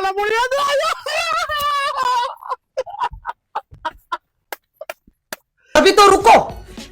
मला मुळव्याध अभी तो रुको,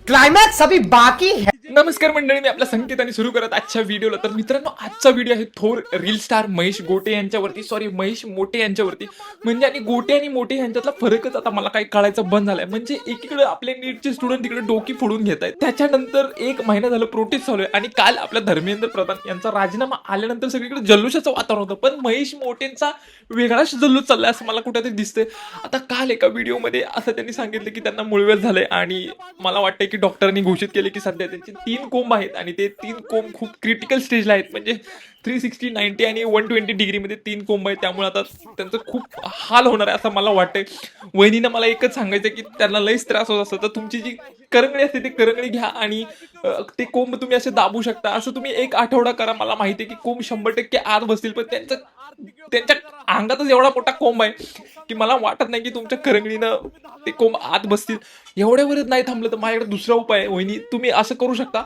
क्लाइमैक्स अभी बाकी है. नमस्कार मंडळी, मी आपल्या संकेताने सुरू करत आजच्या व्हिडिओला. तर मित्रांनो, आजचा व्हिडिओ आहे थोर रील स्टार महेश गोटे यांच्यावरती, सॉरी महेश मोटे यांच्यावरती. म्हणजे आणि गोटे आणि मोटे यांच्यातला फरकच आता मला काही कळायचं बंद झालाय. म्हणजे एकीकडे आपले नीटचे स्टुडंट तिकडे डोकी फोडून घेत आहेत, त्याच्यानंतर एक महिना झालं प्रोटेस्ट चालू आहे आणि काल आपल्या धर्मेंद्र प्रधान यांचा राजीनामा आल्यानंतर सगळीकडे जल्लोषाचं वातावरण होतं. पण महेश मोटेंचा वेगळाच जल्लोष चाललाय असं मला कुठेतरी दिसतंय. आता काल एका व्हिडिओमध्ये असं त्यांनी सांगितलं की त्यांना मुळव्याध झालंय आणि मला वाटतंय की डॉक्टरांनी घोषित केले की सध्या त्यांचे 3 कोंब आहेत आणि ते 3 कोंब खूप क्रिटिकल स्टेजला आहेत. म्हणजे 360, 90 आणि 120 डिग्रीमध्ये 3 कोंब आहेत. त्यामुळे आता त्यांचं खूप हाल होणार आहे असं मला वाटतंय. वहिनीनं मला एकच सांगायचं की त्यांना लईच त्रास होत असतो, तर तुमची जी करंगळी असते ती करंगळी घ्या आणि ते कोंब तुम्ही असे दाबू शकता. असं तुम्ही एक आठवडा करा. मला माहिती आहे की कोंब 100% आत बसतील, पण त्यांच्या अंगातच एवढा मोठा कोंब आहे की मला वाटत नाही की तुमच्या करंगळीनं ते कोंब आत बसतील. एवढ्यावरच नाही थांबलं तर माझ्याकडे दुसरा उपाय आहे. वहिनी, तुम्ही असं करू शकता.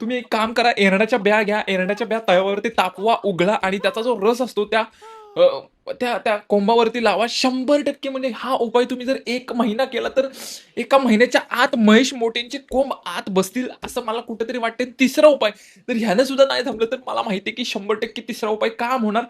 तुम्ही एक काम करा, एरंडाच्या ब्या घ्या, एरंडाच्या ब्या तव्यावरती तापवा, उघडा आणि त्याचा जो रस असतो त्या त्या त्या कोंबावरती लावा. 100% म्हणजे हा उपाय तुम्ही जर 1 महिना केला तर एका महिन्याच्या आत महेश मोटेंचे कोंब आत बसतील असं मला कुठेतरी वाटते. तिसरा उपाय, जर ह्यानं सुद्धा नाही थांबलं तर मला माहिती आहे की 100% तिसरा उपाय काम होणार.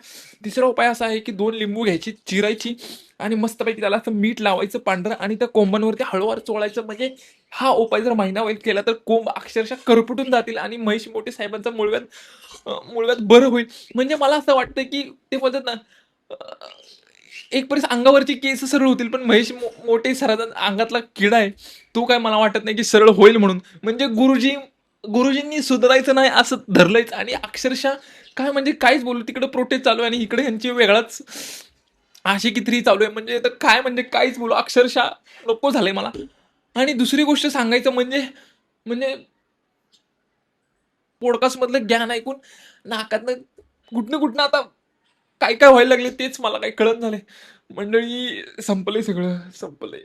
तिसरा उपाय असा आहे की 2 लिंबू घ्यायची, चिरायची आणि मस्तपैकी त्याला असं मीठ लावायचं पांढरं आणि त्या कोंबांवरती हळूवार चोळायचं. म्हणजे हा उपाय जर महिनाभर केला तर कोंब अक्षरशः करपुटून जातील आणि महेश मोठे साहेबांचा मुळव्याध बरं होईल. म्हणजे मला असं वाटतं की ते बोलतात ना, एक परिस अंगावरची केस सरळ होतील, पण महेश मोठे सरांचा अंगातला किडा आहे तो काय मला वाटत नाही की सरळ होईल म्हणून. म्हणजे गुरुजींनी सुधारायचं नाही असं धरलंयच आणि अक्षरशः काय म्हणजे काहीच बोलू. तिकडे प्रोटेस्ट चालू आहे आणि इकडे यांची वेगळाच आशिकी 3 चालू आहे. म्हणजे तर काय म्हणजे काहीच बोलू, अक्षरशः नको झालंय मला. आणि दुसरी गोष्ट सांगायचं म्हणजे म्हणजे पॉडकास्ट मधलं ज्ञान ऐकून नाकातनं कुठनं कुठनं आता काय काय व्हायला लागले तेच मला काही कळत झालंय. मंडळी, संपलंय, सगळं संपलंय.